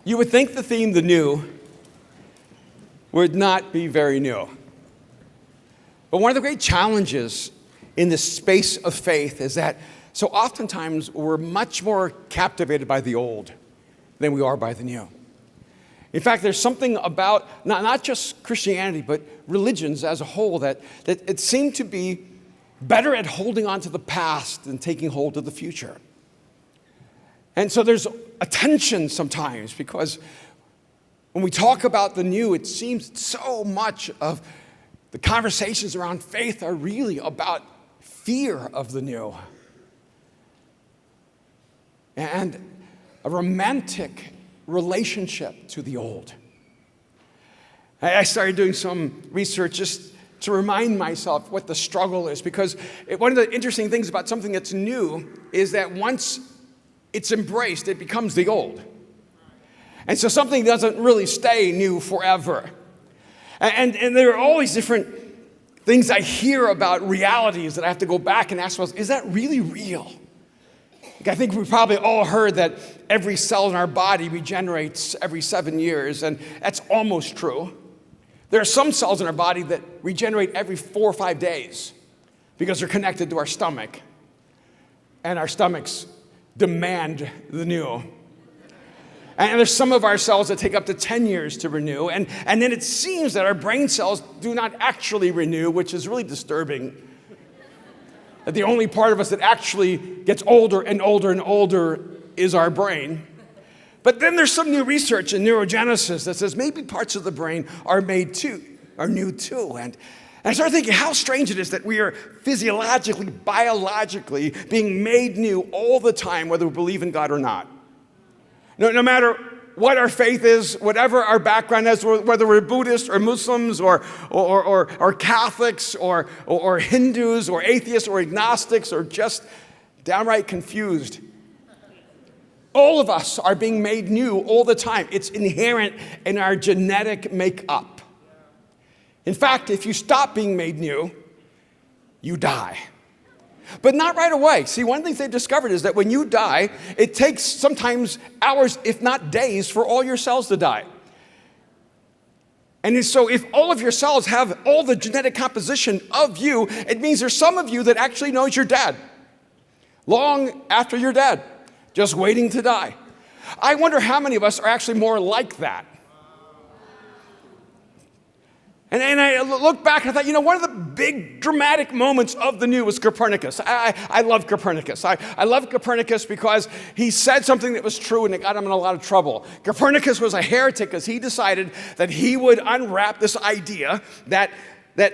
You would think the theme, the new, would not be very new. But one of the great challenges in this space of faith is that so oftentimes we're much more captivated by the old than we are by the new. In fact, there's something about not just Christianity, but religions as a whole that it seemed to be better at holding on to the past than taking hold of the future. And so there's a tension sometimes because when we talk about the new, it seems so much of the conversations around faith are really about fear of the new and a romantic relationship to the old. I started doing some research just to remind myself what the struggle is, because one of the interesting things about something that's new is that once it's embraced, it becomes the old. And so something doesn't really stay new forever. And there are always different things I hear about realities that I have to go back and ask myself, is that really real? I think we probably all heard that every cell in our body regenerates every 7 years, and that's almost true. There are some cells in our body that regenerate every 4 or 5 days because they're connected to our stomach, and our stomachs demand the new. And there's some of our cells that take up to 10 years to renew, and then it seems that our brain cells do not actually renew, which is really disturbing. That the only part of us that actually gets older and older and older is our brain. But then there's some new research in neurogenesis that says maybe parts of the brain are new too. And I started thinking how strange it is that we are physiologically, biologically being made new all the time, whether we believe in God or not. No matter what our faith is, whatever our background is, whether we're Buddhists or Muslims or Catholics or Hindus or atheists or agnostics or just downright confused. All of us are being made new all the time. It's inherent in our genetic makeup. In fact, if you stop being made new, you die. But not right away. See, one of the things they've discovered is that when you die, it takes sometimes hours, if not days, for all your cells to die. And so if all of your cells have all the genetic composition of you, it means there's some of you that actually knows you're dead. Long after you're dead, just waiting to die. I wonder how many of us are actually more like that. And I look back and I thought, one of the big dramatic moments of the new was Copernicus. I love Copernicus. I love Copernicus because he said something that was true and it got him in a lot of trouble. Copernicus was a heretic because he decided that he would unwrap this idea that the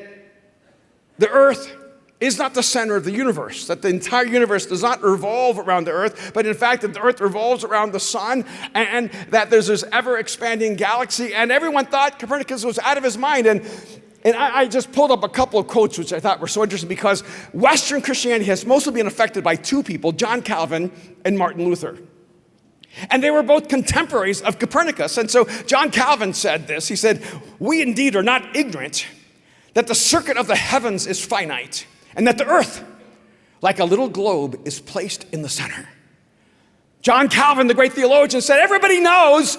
earth is not the center of the universe, that the entire universe does not revolve around the earth, but in fact that the earth revolves around the sun, and that there's this ever-expanding galaxy, and everyone thought Copernicus was out of his mind. And I just pulled up a couple of quotes which I thought were so interesting because Western Christianity has mostly been affected by two people, John Calvin and Martin Luther. And they were both contemporaries of Copernicus. And so John Calvin said this, he said, "We indeed are not ignorant that the circuit of the heavens is finite, and that the earth, like a little globe, is placed in the center." John Calvin, the great theologian, said everybody knows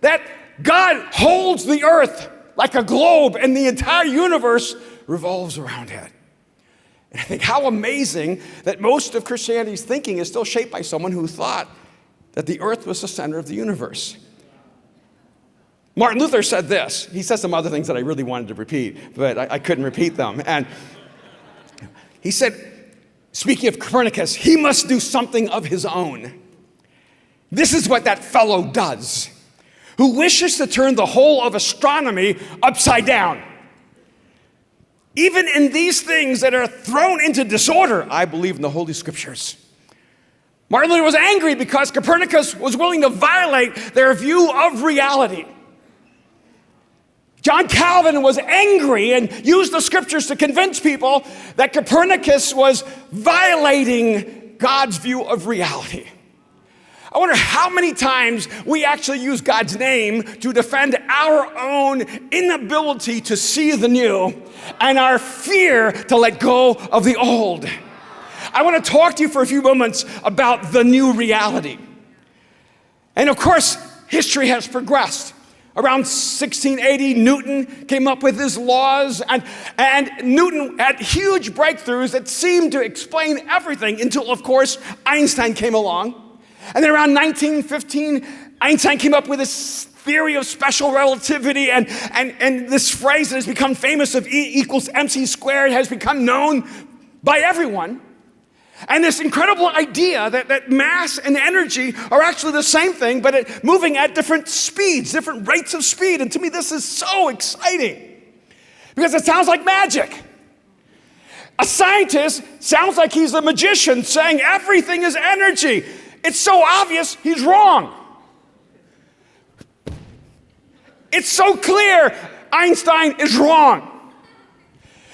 that God holds the earth like a globe and the entire universe revolves around it. And I think how amazing that most of Christianity's thinking is still shaped by someone who thought that the earth was the center of the universe. Martin Luther said this. He said some other things that I really wanted to repeat, but I couldn't repeat them. And he said, speaking of Copernicus, he must do something of his own. This is what that fellow does, who wishes to turn the whole of astronomy upside down. Even in these things that are thrown into disorder, I believe in the Holy Scriptures. Martin Luther was angry because Copernicus was willing to violate their view of reality. John Calvin was angry and used the scriptures to convince people that Copernicus was violating God's view of reality. I wonder how many times we actually use God's name to defend our own inability to see the new and our fear to let go of the old. I want to talk to you for a few moments about the new reality. And of course, history has progressed. Around 1680, Newton came up with his laws, and Newton had huge breakthroughs that seemed to explain everything until, of course, Einstein came along. And then around 1915, Einstein came up with this theory of special relativity, and this phrase that has become famous of E equals mc squared has become known by everyone. And this incredible idea that mass and energy are actually the same thing, but moving at different speeds, different rates of speed. And to me, this is so exciting because it sounds like magic. A scientist sounds like he's a magician saying everything is energy. It's so obvious he's wrong. It's so clear Einstein is wrong.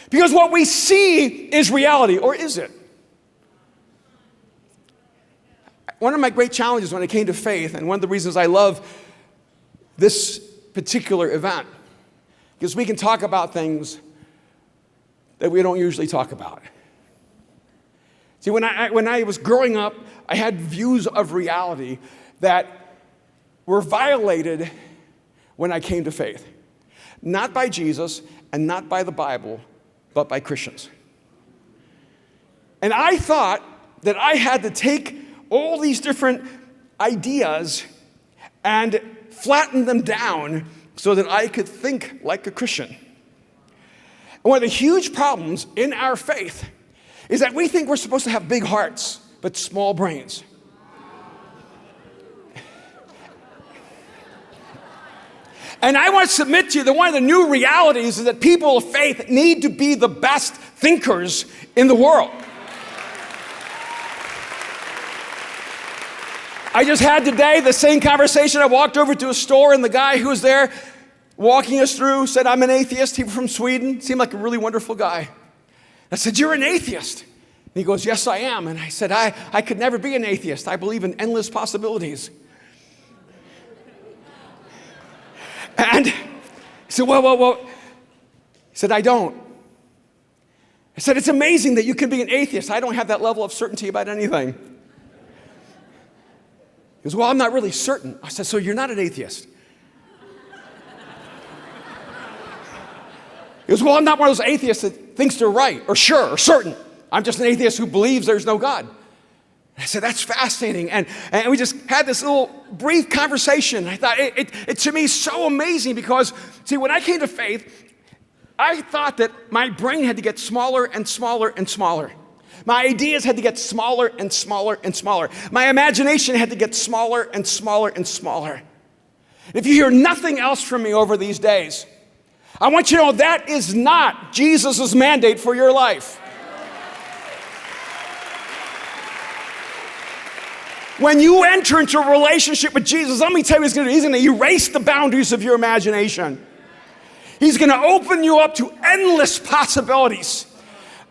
Because what we see is reality, or is it? One of my great challenges when it came to faith, and one of the reasons I love this particular event, because we can talk about things that we don't usually talk about. See, when I was growing up, I had views of reality that were violated when I came to faith. Not by Jesus and not by the Bible, but by Christians. And I thought that I had to take all these different ideas and flatten them down so that I could think like a Christian. And one of the huge problems in our faith is that we think we're supposed to have big hearts, but small brains. And I want to submit to you that one of the new realities is that people of faith need to be the best thinkers in the world. I just had today the same conversation. I walked over to a store, and the guy who was there walking us through said, "I'm an atheist." He was from Sweden. Seemed like a really wonderful guy. I said, "You're an atheist?" And he goes, "Yes, I am." And I said, I could never be an atheist. I believe in endless possibilities. And he said, well. He said, "I don't." I said, "It's amazing that you can be an atheist. I don't have that level of certainty about anything." He goes, "Well, I'm not really certain." I said, "So you're not an atheist?" He goes, "Well, I'm not one of those atheists that thinks they're right or sure or certain. I'm just an atheist who believes there's no God." I said, "That's fascinating." And we just had this little brief conversation. I thought it to me is so amazing because, see, when I came to faith, I thought that my brain had to get smaller and smaller and smaller. My ideas had to get smaller and smaller and smaller. My imagination had to get smaller and smaller and smaller. If you hear nothing else from me over these days, I want you to know that is not Jesus' mandate for your life. When you enter into a relationship with Jesus, let me tell you what he's going to erase the boundaries of your imagination. He's going to open you up to endless possibilities.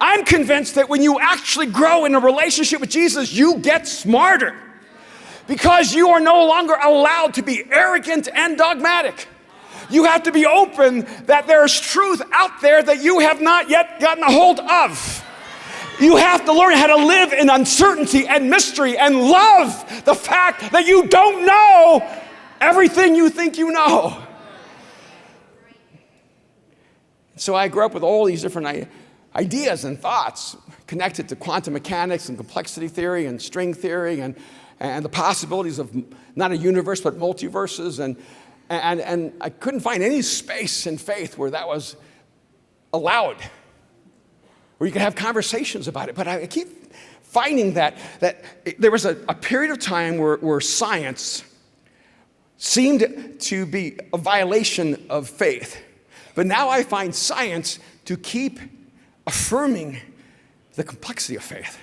I'm convinced that when you actually grow in a relationship with Jesus, you get smarter because you are no longer allowed to be arrogant and dogmatic. You have to be open that there's truth out there that you have not yet gotten a hold of. You have to learn how to live in uncertainty and mystery and love the fact that you don't know everything you think you know. So I grew up with all these different ideas and thoughts connected to quantum mechanics and complexity theory and string theory and the possibilities of not a universe but multiverses. And I couldn't find any space in faith where that was allowed, where you could have conversations about it. But I keep finding that there was a period of time where science seemed to be a violation of faith. But now I find science to keep affirming the complexity of faith.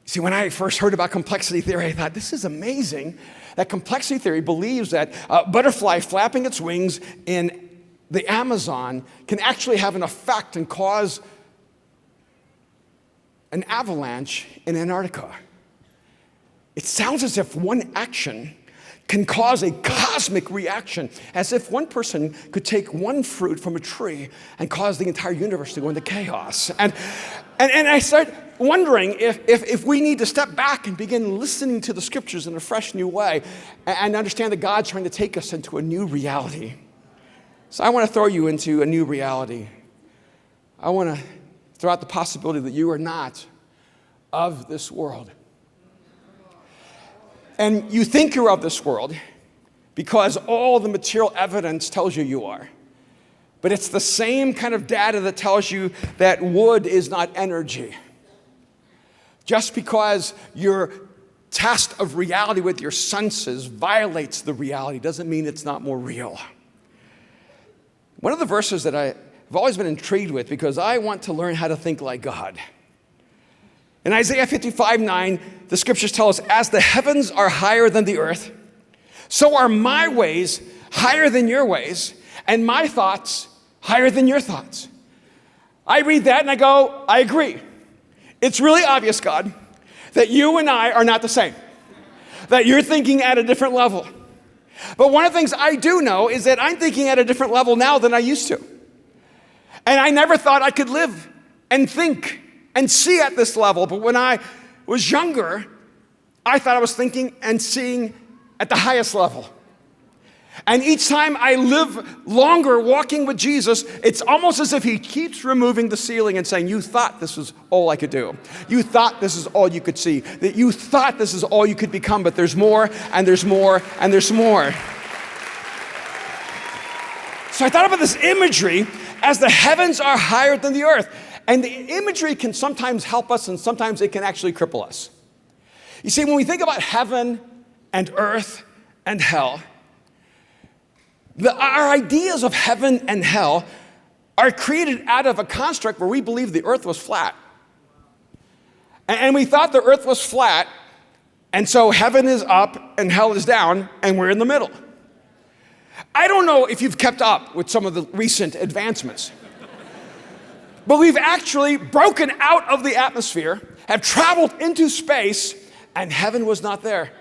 See, when I first heard about complexity theory, I thought, this is amazing that complexity theory believes that a butterfly flapping its wings in the Amazon can actually have an effect and cause an avalanche in Antarctica. It sounds as if one action can cause a cosmic reaction, as if one person could take one fruit from a tree and cause the entire universe to go into chaos. And I started wondering if we need to step back and begin listening to the scriptures in a fresh new way and understand that God's trying to take us into a new reality. So I want to throw you into a new reality. I want to throw out the possibility that you are not of this world. And you think you're of this world because all the material evidence tells you you are. But it's the same kind of data that tells you that wood is not energy. Just because your test of reality with your senses violates the reality doesn't mean it's not more real. One of the verses that I've always been intrigued with because I want to learn how to think like God. In Isaiah 55:9, the scriptures tell us, as the heavens are higher than the earth, so are my ways higher than your ways, and my thoughts higher than your thoughts. I read that and I go, I agree. It's really obvious, God, that you and I are not the same, that you're thinking at a different level. But one of the things I do know is that I'm thinking at a different level now than I used to. And I never thought I could live and think and see at this level. But when I was younger, I thought I was thinking and seeing at the highest level. And each time I live longer walking with Jesus, it's almost as if he keeps removing the ceiling and saying, you thought this was all I could do. You thought this is all you could see. That you thought this is all you could become, but there's more, and there's more, and there's more. So I thought about this imagery as the heavens are higher than the earth. And the imagery can sometimes help us, and sometimes it can actually cripple us. You see, when we think about heaven and earth and hell, our ideas of heaven and hell are created out of a construct where we believe the earth was flat. And we thought the earth was flat, and so heaven is up and hell is down, and we're in the middle. I don't know if you've kept up with some of the recent advancements, but we've actually broken out of the atmosphere, have traveled into space, and heaven was not there.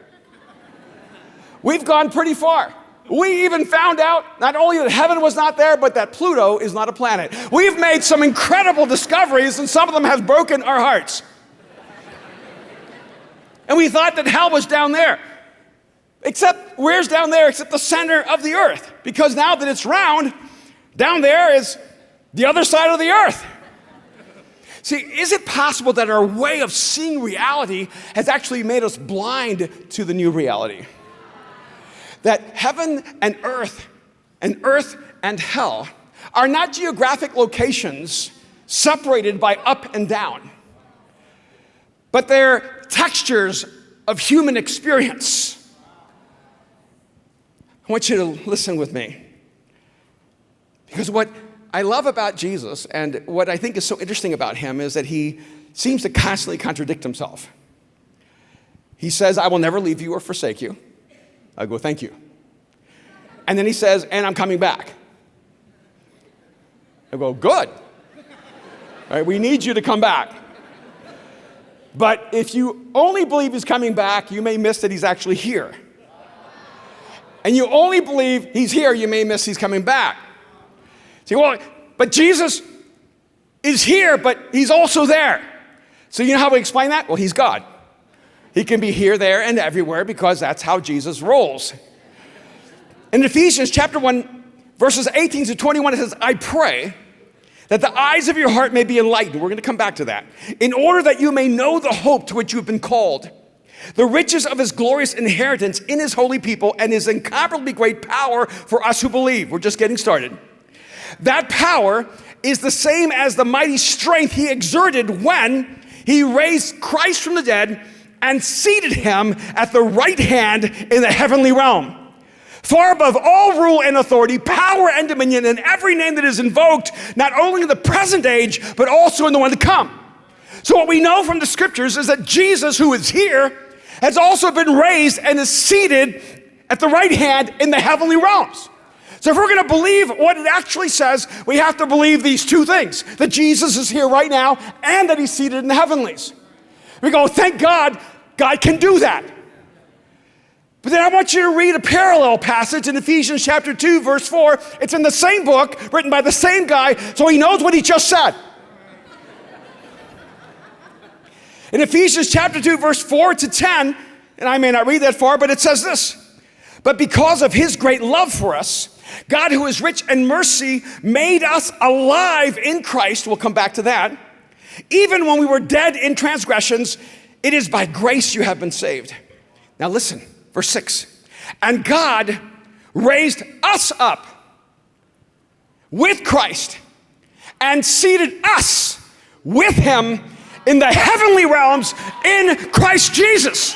We've gone pretty far. We even found out not only that heaven was not there, but that Pluto is not a planet. We've made some incredible discoveries, and some of them have broken our hearts. And we thought that hell was down there. Except, where's down there except the center of the earth? Because now that it's round, down there is the other side of the earth. See, is it possible that our way of seeing reality has actually made us blind to the new reality? That heaven and earth and hell are not geographic locations separated by up and down, but they're textures of human experience. I want you to listen with me, because what I love about Jesus and what I think is so interesting about him is that he seems to constantly contradict himself. He says, I will never leave you or forsake you. I go, thank you. And then he says, and I'm coming back. I go, good. All right, we need you to come back. But if you only believe he's coming back, you may miss that he's actually here. And you only believe he's here, you may miss he's coming back. See, well, but Jesus is here, but he's also there. So you know how we explain that? Well, he's God. He can be here, there, and everywhere because that's how Jesus rolls. In Ephesians chapter 1, verses 18 to 21, it says, I pray that the eyes of your heart may be enlightened. We're going to come back to that. In order that you may know the hope to which you have been called, the riches of his glorious inheritance in his holy people, and his incomparably great power for us who believe. We're just getting started. That power is the same as the mighty strength he exerted when he raised Christ from the dead and seated him at the right hand in the heavenly realm, far above all rule and authority, power and dominion, and every name that is invoked, not only in the present age, but also in the one to come. So what we know from the scriptures is that Jesus, who is here, has also been raised and is seated at the right hand in the heavenly realms. So if we're going to believe what it actually says, we have to believe these two things, that Jesus is here right now and that he's seated in the heavenlies. We go, thank God, God can do that. But then I want you to read a parallel passage in Ephesians chapter 2, verse 4. It's in the same book, written by the same guy, so he knows what he just said. In Ephesians chapter 2, verse 4 to 10, and I may not read that far, but it says this: "But because of his great love for us, God, who is rich in mercy, made us alive in Christ." We'll come back to that. "Even when we were dead in transgressions, it is by grace you have been saved." Now listen, verse 6. "And God raised us up with Christ and seated us with him in the heavenly realms in Christ Jesus."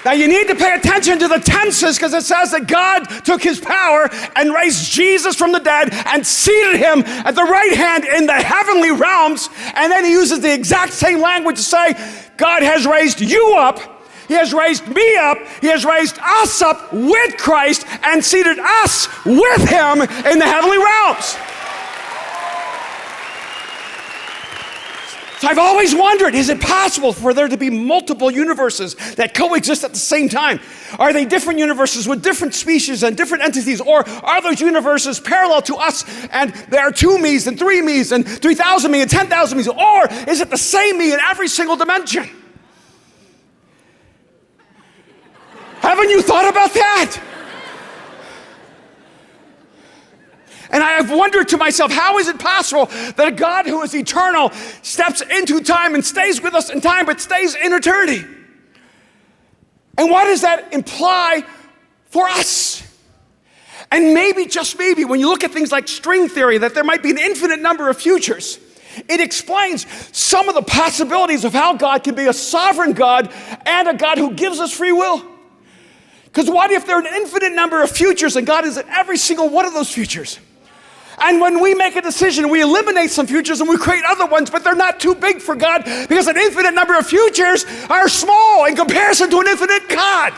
Now you need to pay attention to the tenses, because it says that God took his power and raised Jesus from the dead and seated him at the right hand in the heavenly realms. And then he uses the exact same language to say, God has raised you up, he has raised me up, he has raised us up with Christ and seated us with him in the heavenly realms. So I've always wondered, is it possible for there to be multiple universes that coexist at the same time? Are they different universes with different species and different entities? Or are those universes parallel to us and there are 2 me's and 3 me's and 3,000 me and 10,000 me's? Or is it the same me in every single dimension? Haven't you thought about that? And I have wondered to myself, how is it possible that a God who is eternal steps into time and stays with us in time, but stays in eternity? And what does that imply for us? And maybe, just maybe, when you look at things like string theory, that there might be an infinite number of futures, it explains some of the possibilities of how God can be a sovereign God and a God who gives us free will. Because what if there are an infinite number of futures and God is in every single one of those futures? And when we make a decision, we eliminate some futures and we create other ones, but they're not too big for God because an infinite number of futures are small in comparison to an infinite God.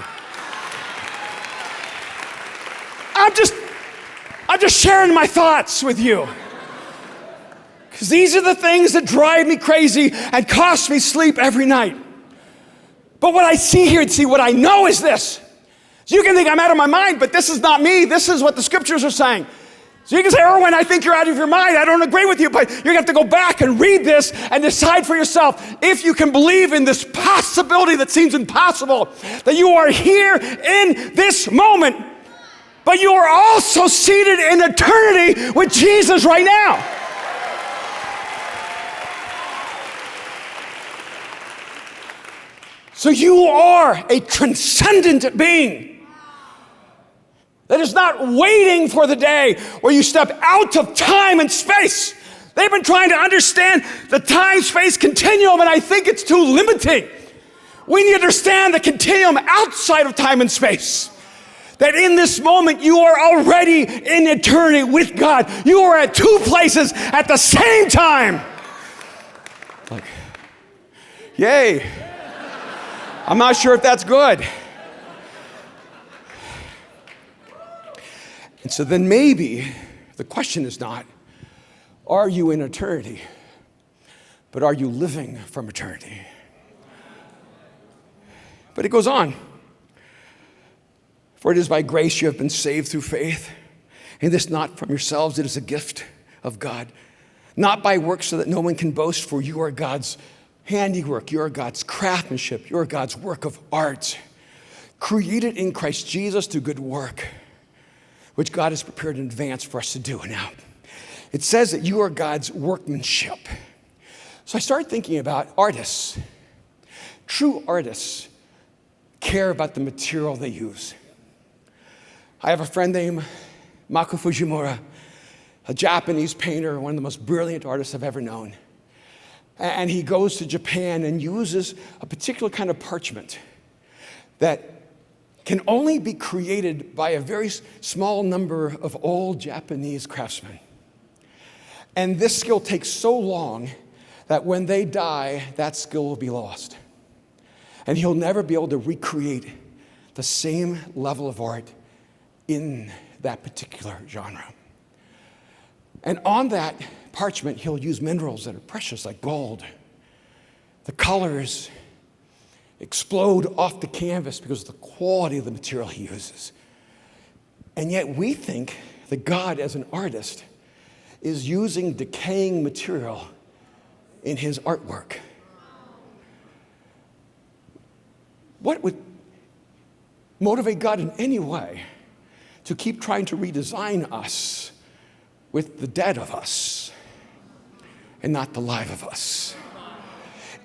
I'm just sharing my thoughts with you. Because these are the things that drive me crazy and cost me sleep every night. But what I see here, what I know is this. So you can think I'm out of my mind, but this is not me. This is what the scriptures are saying. So you can say, Erwin, I think you're out of your mind. I don't agree with you, but you're going to have to go back and read this and decide for yourself if you can believe in this possibility that seems impossible, that you are here in this moment, but you are also seated in eternity with Jesus right now. So you are a transcendent being that is not waiting for the day where you step out of time and space. They've been trying to understand the time-space continuum, and I think it's too limiting. We need to understand the continuum outside of time and space. That in this moment, you are already in eternity with God. You are at 2 places at the same time. Like, yay. I'm not sure if that's good. And so then maybe the question is not, are you in eternity? But are you living from eternity? But it goes on. For it is by grace you have been saved through faith. And this not from yourselves, it is a gift of God. Not by works so that no one can boast, for you are God's handiwork. You are God's craftsmanship. You are God's work of art. Created in Christ Jesus to good work, which God has prepared in advance for us to do. Now, it says that you are God's workmanship. So I started thinking about artists. True artists care about the material they use. I have a friend named Mako Fujimura, a Japanese painter, one of the most brilliant artists I've ever known. And he goes to Japan and uses a particular kind of parchment that can only be created by a very small number of old Japanese craftsmen. And this skill takes so long that when they die, that skill will be lost. And he'll never be able to recreate the same level of art in that particular genre. And on that parchment, he'll use minerals that are precious, like gold. The colors explode off the canvas because of the quality of the material he uses. And yet we think that God, as an artist, is using decaying material in his artwork. What would motivate God in any way to keep trying to redesign us with the dead of us and not the live of us?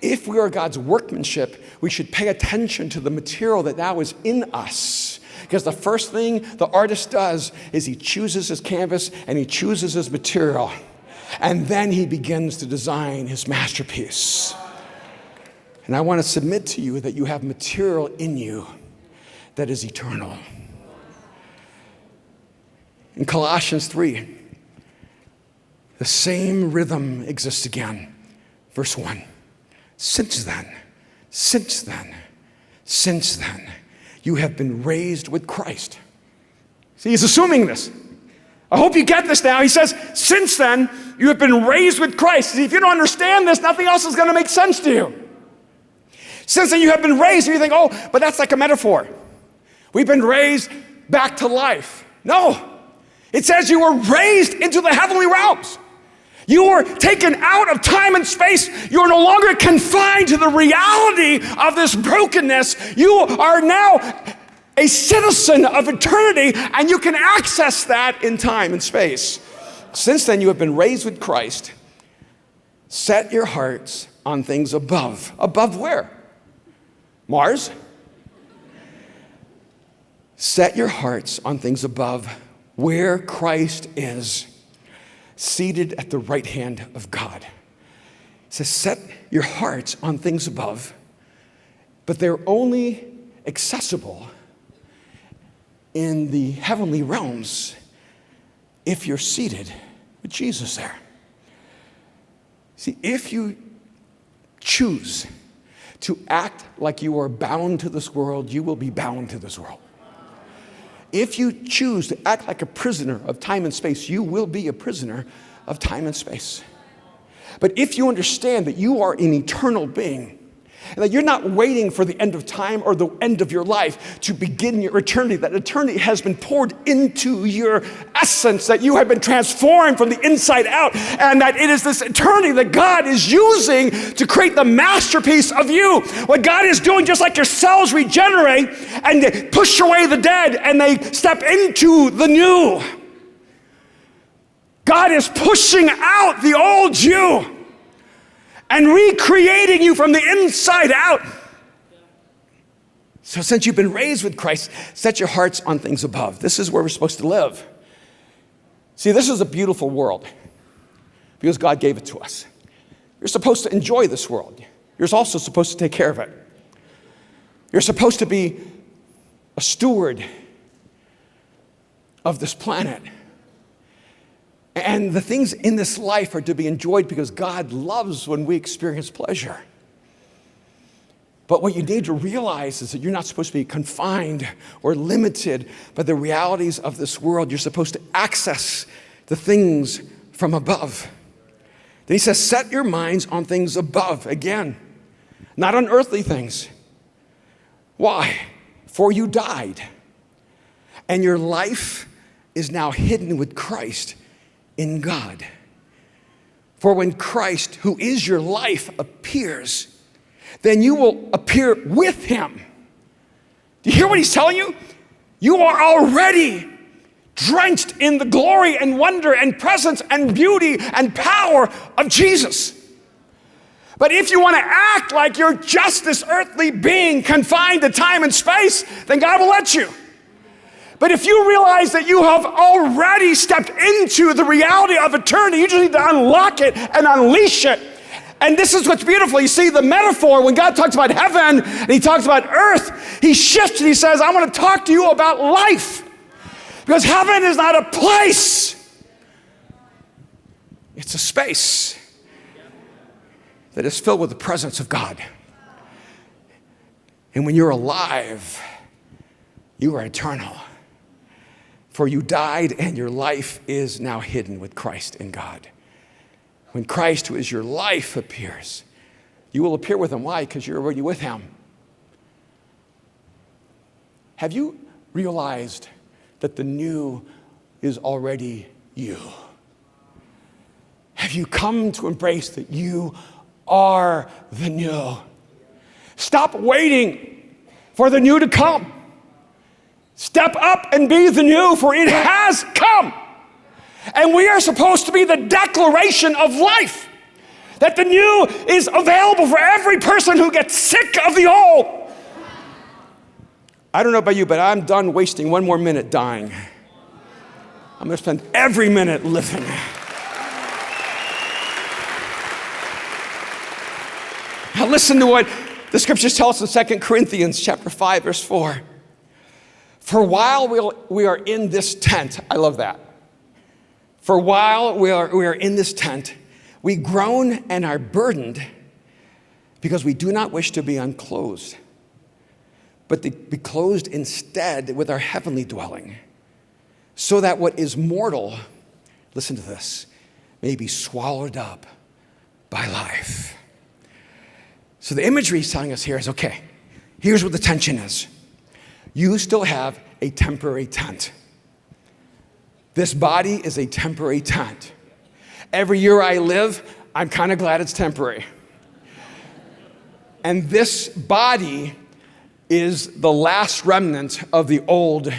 If we are God's workmanship, we should pay attention to the material that now is in us. Because the first thing the artist does is he chooses his canvas and he chooses his material. And then he begins to design his masterpiece. And I want to submit to you that you have material in you that is eternal. In Colossians 3, the same rhythm exists again. Verse 1. Since then, you have been raised with Christ. See, he's assuming this. I hope you get this now. He says, since then, you have been raised with Christ. See, if you don't understand this, nothing else is going to make sense to you. Since then, you have been raised, and you think, oh, but that's like a metaphor. We've been raised back to life. No. It says you were raised into the heavenly realms. You were taken out of time and space. You are no longer confined to the reality of this brokenness. You are now a citizen of eternity, and you can access that in time and space. Since then, you have been raised with Christ. Set your hearts on things above. Above where? Mars? Set your hearts on things above where Christ is, seated at the right hand of God. It says, set your hearts on things above, but they're only accessible in the heavenly realms if you're seated with Jesus there. See, if you choose to act like you are bound to this world, you will be bound to this world. If you choose to act like a prisoner of time and space, you will be a prisoner of time and space. But if you understand that you are an eternal being, and that you're not waiting for the end of time or the end of your life to begin your eternity, that eternity has been poured into your essence, that you have been transformed from the inside out, and that it is this eternity that God is using to create the masterpiece of you. What God is doing, just like your cells regenerate and they push away the dead and they step into the new. God is pushing out the old you and recreating you from the inside out. So since you've been raised with Christ, set your hearts on things above. This is where we're supposed to live. See, this is a beautiful world because God gave it to us. You're supposed to enjoy this world. You're also supposed to take care of it. You're supposed to be a steward of this planet. And the things in this life are to be enjoyed because God loves when we experience pleasure. But what you need to realize is that you're not supposed to be confined or limited by the realities of this world. You're supposed to access the things from above. Then he says, set your minds on things above. Again, not on earthly things. Why? For you died, and your life is now hidden with Christ in God. For when Christ, who is your life, appears, then you will appear with him. Do you hear what he's telling you? You are already drenched in the glory and wonder and presence and beauty and power of Jesus. But if you want to act like you're just this earthly being confined to time and space, then God will let you. But if you realize that you have already stepped into the reality of eternity, you just need to unlock it and unleash it. And this is what's beautiful. You see, the metaphor, when God talks about heaven and he talks about earth, he shifts and he says, I want to talk to you about life. Because heaven is not a place. It's a space that is filled with the presence of God. And when you're alive, you are eternal. For you died, and your life is now hidden with Christ in God. When Christ, who is your life, appears, you will appear with him. Why? Because you're already with him. Have you realized that the new is already you? Have you come to embrace that you are the new. Stop waiting for the new to come. Step up and be the new, for it has come. And we are supposed to be the declaration of life. That the new is available for every person who gets sick of the old. I don't know about you, but I'm done wasting one more minute dying. I'm going to spend every minute living. Now listen to what the scriptures tell us in 2 Corinthians chapter 5, verse 4. For while we are in this tent, I love that. For while we are in this tent, we groan and are burdened because we do not wish to be unclothed, but to be clothed instead with our heavenly dwelling, so that what is mortal, listen to this, may be swallowed up by life. So the imagery he's telling us here is, okay, here's what the tension is. You still have a temporary tent. This body is a temporary tent. Every year I live, I'm kind of glad it's temporary. And this body is the last remnant of the old,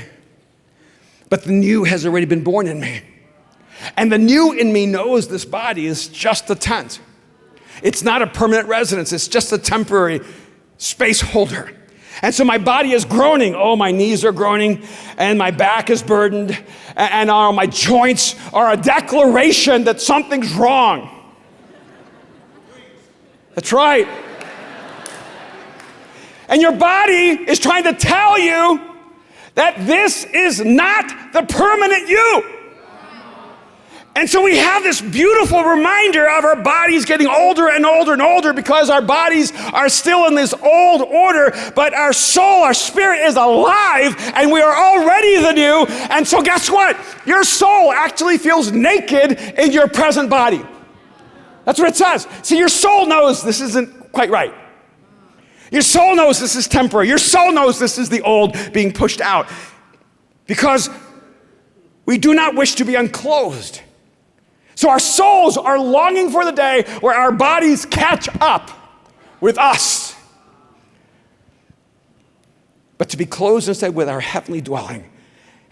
but the new has already been born in me. And the new in me knows this body is just a tent. It's not a permanent residence, it's just a temporary space holder. And so my body is groaning. Oh, my knees are groaning, and my back is burdened, and my joints are a declaration that something's wrong. That's right. And your body is trying to tell you that this is not the permanent you. And so we have this beautiful reminder of our bodies getting older and older and older because our bodies are still in this old order, but our soul, our spirit is alive, and we are already the new. And so guess what? Your soul actually feels naked in your present body. That's what it says. See, your soul knows this isn't quite right. Your soul knows this is temporary. Your soul knows this is the old being pushed out, because we do not wish to be unclothed. So our souls are longing for the day where our bodies catch up with us. But to be clothed instead with our heavenly dwelling.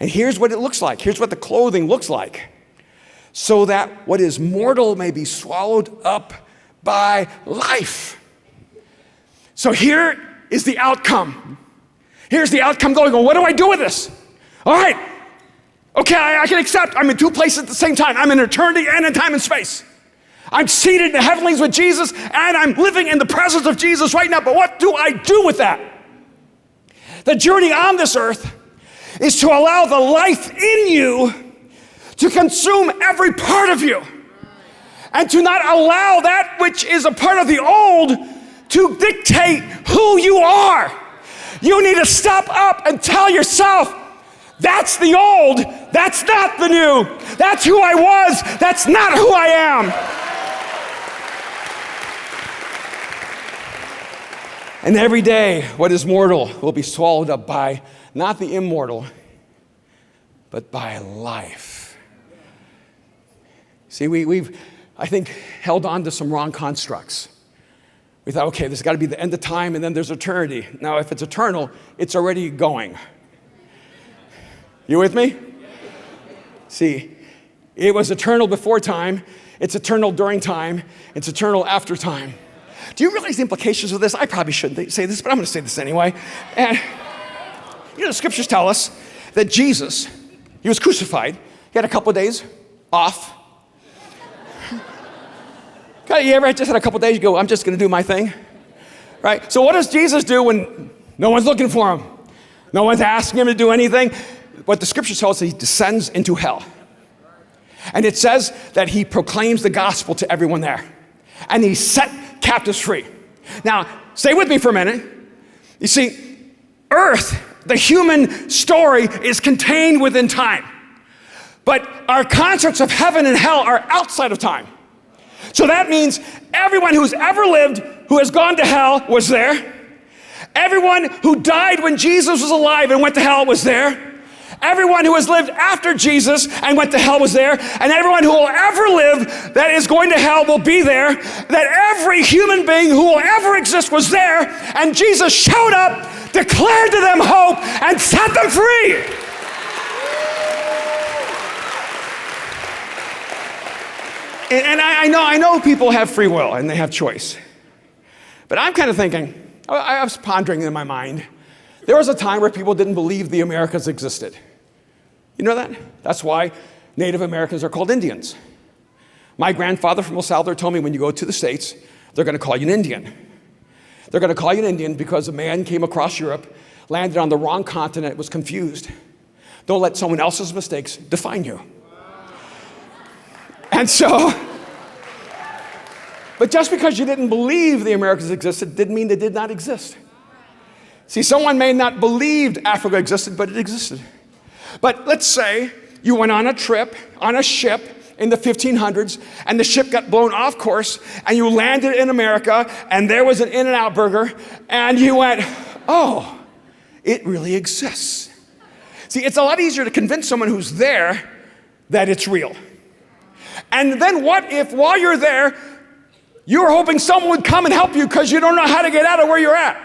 And here's what it looks like. Here's what the clothing looks like. So that what is mortal may be swallowed up by life. So here is the outcome. Here's the outcome going, well, what do I do with this? All right. Okay, I can accept I'm in two places at the same time. I'm in eternity and in time and space. I'm seated in the heavenlies with Jesus, and I'm living in the presence of Jesus right now. But what do I do with that? The journey on this earth is to allow the life in you to consume every part of you, and to not allow that which is a part of the old to dictate who you are. You need to step up and tell yourself, that's the old, that's not the new. That's who I was, that's not who I am. And every day, what is mortal will be swallowed up by not the immortal, but by life. See, we've, I think, held on to some wrong constructs. We thought, okay, there's got to be the end of time, and then there's eternity. Now, if it's eternal, it's already going. You with me? See, it was eternal before time, it's eternal during time, it's eternal after time. Do you realize the implications of this? I probably shouldn't say this, but I'm going to say this anyway. And you know, the scriptures tell us that Jesus, he was crucified. He had a couple of days off. You ever just had a couple of days, you go, I'm just going to do my thing? Right? So what does Jesus do when no one's looking for him? No one's asking him to do anything? What the scripture tells us, he descends into hell. And it says that he proclaims the gospel to everyone there. And he set captives free. Now, stay with me for a minute. You see, earth, the human story, is contained within time. But our concepts of heaven and hell are outside of time. So that means everyone who's ever lived, who has gone to hell, was there. Everyone who died when Jesus was alive and went to hell was there. Everyone who has lived after Jesus and went to hell was there, and everyone who will ever live that is going to hell will be there. That every human being who will ever exist was there, and Jesus showed up, declared to them hope, and set them free. And I know people have free will and they have choice. But I'm kind of thinking, I was pondering in my mind, there was a time where people didn't believe the Americas existed. You know that? That's why Native Americans are called Indians. My grandfather from El Salvador told me when you go to the States, they're going to call you an Indian. They're going to call you an Indian because a man came across Europe, landed on the wrong continent, was confused. Don't let someone else's mistakes define you. And so, but just because you didn't believe the Americas existed didn't mean they did not exist. See, someone may not believe Africa existed, but it existed. But let's say you went on a trip, on a ship in the 1500s, and the ship got blown off course, and you landed in America, and there was an In-N-Out burger, and you went, oh, it really exists. See, it's a lot easier to convince someone who's there that it's real. And then what if, while you're there, you're hoping someone would come and help you because you don't know how to get out of where you're at?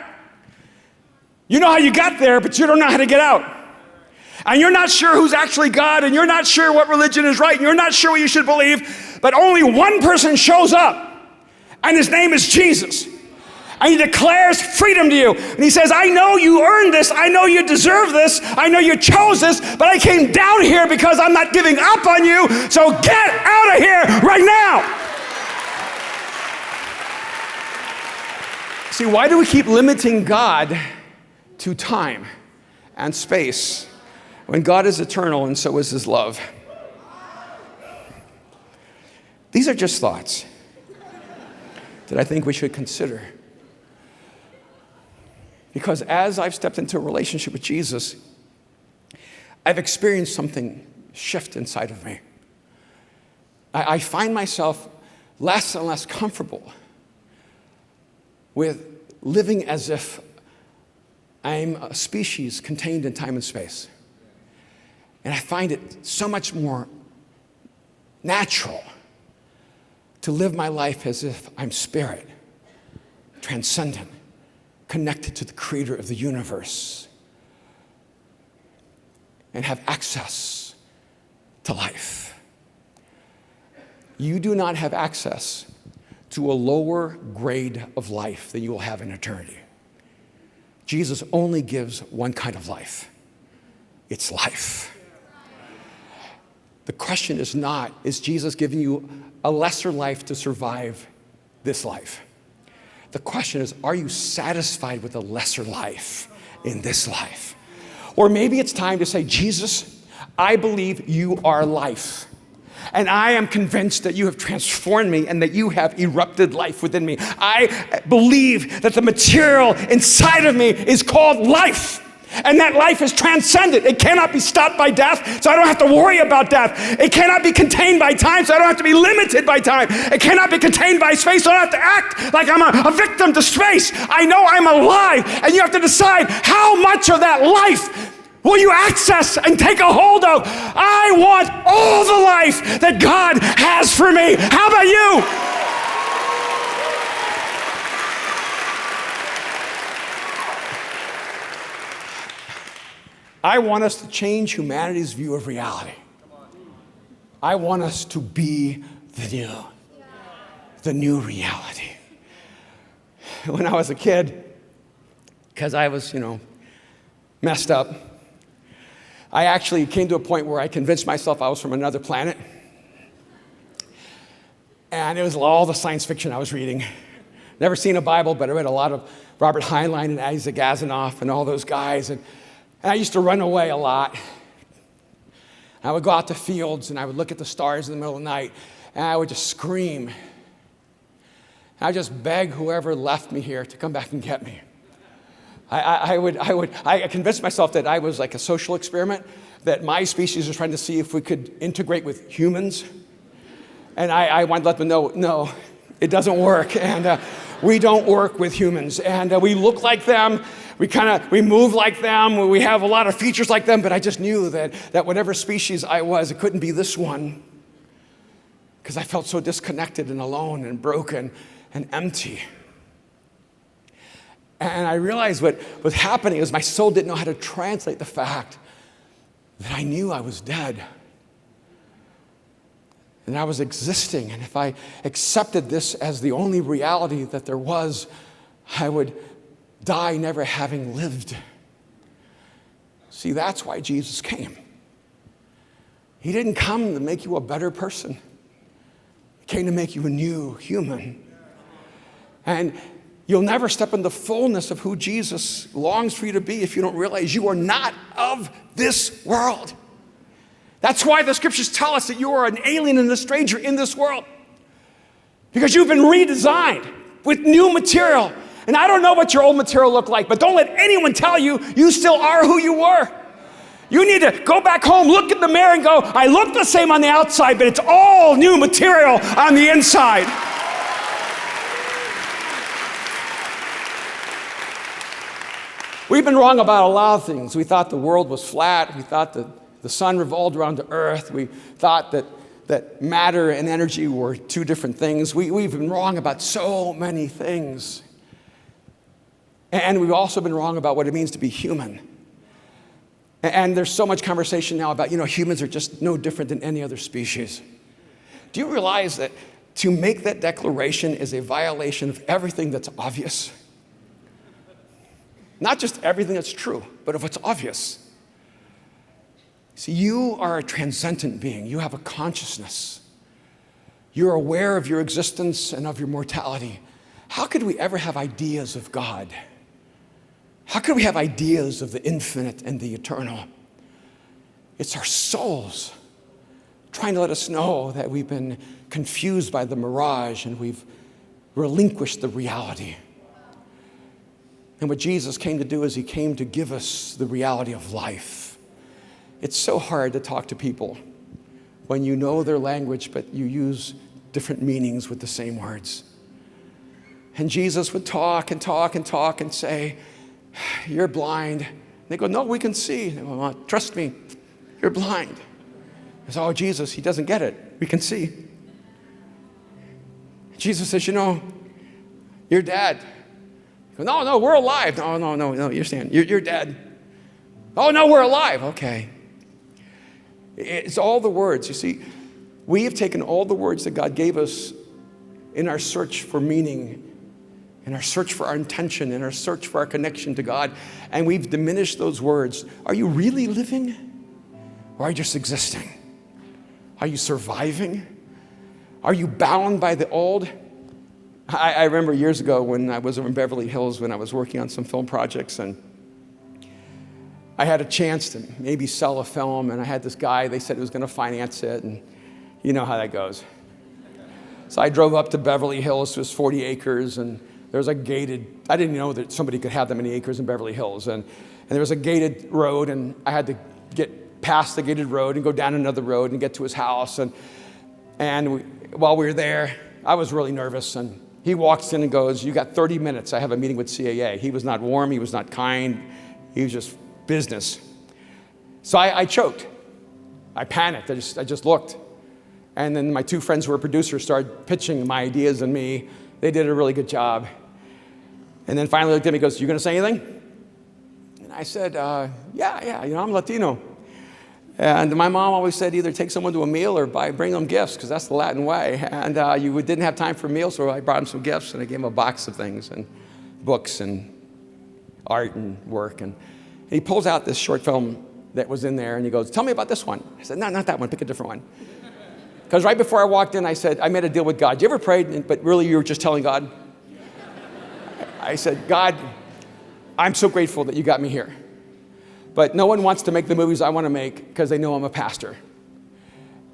You know how you got there, but you don't know how to get out. And you're not sure who's actually God, and you're not sure what religion is right, and you're not sure what you should believe, but only one person shows up, and his name is Jesus. And he declares freedom to you. And he says, I know you earned this, I know you deserve this, I know you chose this, but I came down here because I'm not giving up on you, so get out of here right now. See, why do we keep limiting God to time and space when God is eternal and so is his love? These are just thoughts that I think we should consider. Because as I've stepped into a relationship with Jesus, I've experienced something shift inside of me. I find myself less and less comfortable with living as if I'm a species contained in time and space. And I find it so much more natural to live my life as if I'm spirit, transcendent, connected to the creator of the universe, and have access to life. You do not have access to a lower grade of life than you will have in eternity. Jesus only gives one kind of life. It's life. The question is not, is Jesus giving you a lesser life to survive this life? The question is, are you satisfied with a lesser life in this life? Or maybe it's time to say, Jesus, I believe you are life. And I am convinced that you have transformed me and that you have erupted life within me. I believe that the material inside of me is called life. And that life is transcendent. It cannot be stopped by death, so I don't have to worry about death. It cannot be contained by time, so I don't have to be limited by time. It cannot be contained by space, so I don't have to act like I'm a victim to space. I know I'm alive, and you have to decide how much of that life will you access and take a hold of. I want all the life that God has for me. How about you? I want us to change humanity's view of reality. I want us to be the new reality. When I was a kid, because I was, messed up, I actually came to a point where I convinced myself I was from another planet. And it was all the science fiction I was reading. Never seen a Bible, but I read a lot of Robert Heinlein and Isaac Asimov and all those guys. And I used to run away a lot. I would go out to fields and I would look at the stars in the middle of the night and I would just scream. I would just beg whoever left me here to come back and get me. I convinced myself that I was like a social experiment, that my species was trying to see if we could integrate with humans. And I wanted to let them know, no, it doesn't work. And we don't work with humans. And we look like them. we move like them, we have a lot of features like them, but I just knew that whatever species I was, it couldn't be this one, because I felt so disconnected and alone and broken and empty. And I realized what was happening is my soul didn't know how to translate the fact that I knew I was dead. And I was existing. And if I accepted this as the only reality that there was, I would die never having lived. See, that's why Jesus came. He didn't come to make you a better person. He came to make you a new human. And you'll never step in the fullness of who Jesus longs for you to be if you don't realize you are not of this world. That's why the scriptures tell us that you are an alien and a stranger in this world. Because you've been redesigned with new material. And I don't know what your old material looked like, but don't let anyone tell you you still are who you were. You need to go back home, look in the mirror and go, I look the same on the outside, but it's all new material on the inside. We've been wrong about a lot of things. We thought the world was flat. We thought that the sun revolved around the earth. We thought that matter and energy were two different things. We've been wrong about so many things. And we've also been wrong about what it means to be human. And there's so much conversation now about, humans are just no different than any other species. Do you realize that to make that declaration is a violation of everything that's obvious? Not just everything that's true, but of what's obvious. See, you are a transcendent being. You have a consciousness. You're aware of your existence and of your mortality. How could we ever have ideas of God? How could we have ideas of the infinite and the eternal? It's our souls trying to let us know that we've been confused by the mirage and we've relinquished the reality. And what Jesus came to do is he came to give us the reality of life. It's so hard to talk to people when you know their language, but you use different meanings with the same words. And Jesus would talk and talk and talk and say, you're blind. And they go, no, we can see. And they go, well, trust me, you're blind. I say, oh, Jesus, he doesn't get it. We can see. Jesus says, you're dead. Go, no, we're alive. No, you're saying, you're dead. Oh, no, we're alive. Okay. It's all the words. You see, we have taken all the words that God gave us in our search for meaning, in our search for our intention, in our search for our connection to God, and we've diminished those words. Are you really living? Or are you just existing? Are you surviving? Are you bound by the old? I remember years ago when I was in Beverly Hills when I was working on some film projects, and I had a chance to maybe sell a film, and I had this guy, they said he was going to finance it, and you know how that goes. So I drove up to Beverly Hills to his 40 acres, and there was a gated, I didn't know that somebody could have that many acres in Beverly Hills, and there was a gated road, and I had to get past the gated road and go down another road and get to his house, while we were there, I was really nervous, and he walks in and goes, you got 30 minutes. I have a meeting with CAA. He was not warm. He was not kind. He was just business. So I choked. I panicked. I just looked. And then my two friends who were producers started pitching my ideas and me. They did a really good job. And then finally looked at me and goes, you going to say anything? And I said, yeah, I'm Latino. And my mom always said either take someone to a meal or bring them gifts, because that's the Latin way. And you didn't have time for meals, so I brought him some gifts, and I gave him a box of things, and books, and art, and work. And he pulls out this short film that was in there, and he goes, tell me about this one. I said, no, not that one, pick a different one. Because right before I walked in, I said, I made a deal with God. You ever prayed, but really you were just telling God? I said, God, I'm so grateful that you got me here. But no one wants to make the movies I want to make because they know I'm a pastor.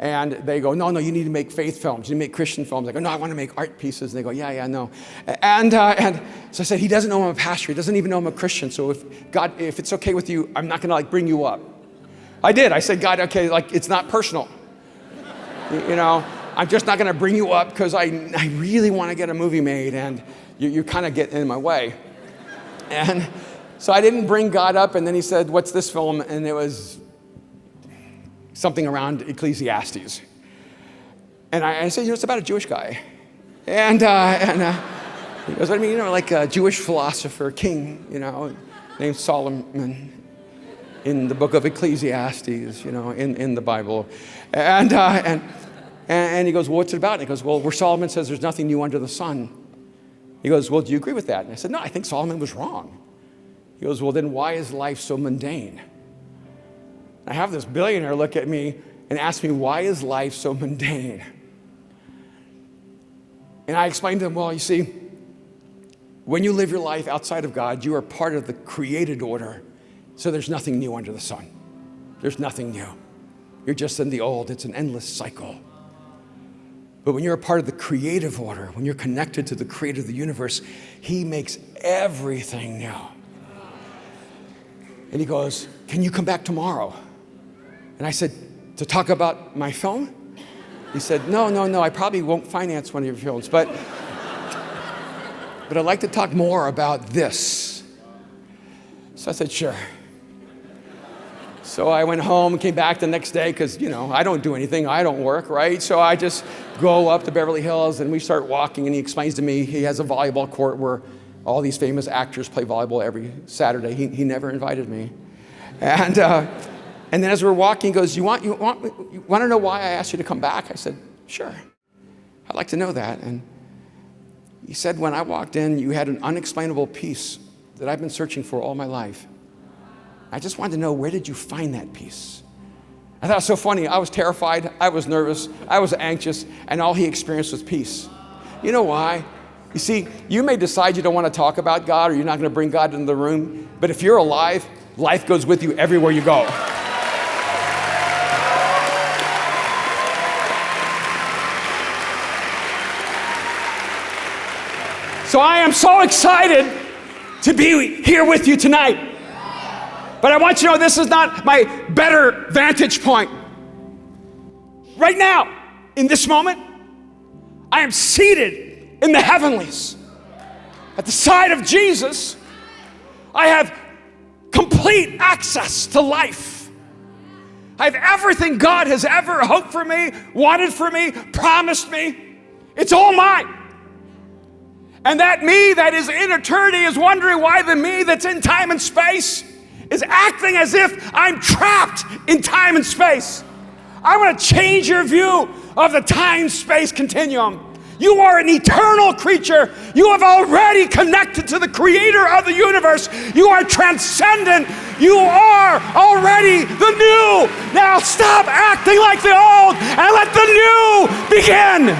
And they go, no, you need to make faith films. You need to make Christian films. I go, no, I want to make art pieces. And they go, yeah, no. And so I said, he doesn't know I'm a pastor. He doesn't even know I'm a Christian. So if it's okay with you, I'm not going to bring you up. I did. I said, God, okay, it's not personal. I'm just not going to bring you up because I really want to get a movie made. And you kind of get in my way. And So I didn't bring God up, and then he said, what's this film? And it was something around Ecclesiastes. And I said, it's about a Jewish guy. And he goes, what do you mean? Like a Jewish philosopher, king, named Solomon in the book of Ecclesiastes, in the Bible. And he goes, well, what's it about? And he goes, well, where Solomon says there's nothing new under the sun. He goes, well, do you agree with that? And I said, no, I think Solomon was wrong. He goes, well, then why is life so mundane? I have this billionaire look at me and ask me, why is life so mundane? And I explained to him, well, you see, when you live your life outside of God, you are part of the created order. So there's nothing new under the sun. There's nothing new. You're just in the old. It's an endless cycle. But when you're a part of the creative order, when you're connected to the creator of the universe, he makes everything new. And he goes, can you come back tomorrow? And I said, to talk about my film? He said, no, I probably won't finance one of your films, but I'd like to talk more about this. So I said, sure. So I went home and came back the next day because, I don't do anything. I don't work, right? So I just go up to Beverly Hills and we start walking, and he explains to me he has a volleyball court where all these famous actors play volleyball every Saturday. He never invited me. And then as we're walking, he goes, you want to know why I asked you to come back? I said, sure. I'd like to know that. And he said, when I walked in, you had an unexplainable peace that I've been searching for all my life. I just wanted to know, where did you find that peace? I thought it was so funny. I was terrified. I was nervous. I was anxious. And all he experienced was peace. You know why? You see, you may decide you don't want to talk about God, or you're not going to bring God into the room. But if you're alive, life goes with you everywhere you go. So I am so excited to be here with you tonight. But I want you to know this is not my better vantage point. Right now, in this moment, I am seated in the heavenlies. At the side of Jesus, I have complete access to life. I have everything God has ever hoped for me, wanted for me, promised me. It's all mine. And that me that is in eternity is wondering why the me that's in time and space is acting as if I'm trapped in time and space. I want to change your view of the time-space continuum. You are an eternal creature. You have already connected to the creator of the universe. You are transcendent. You are already the new. Now stop acting like the old and let the new begin.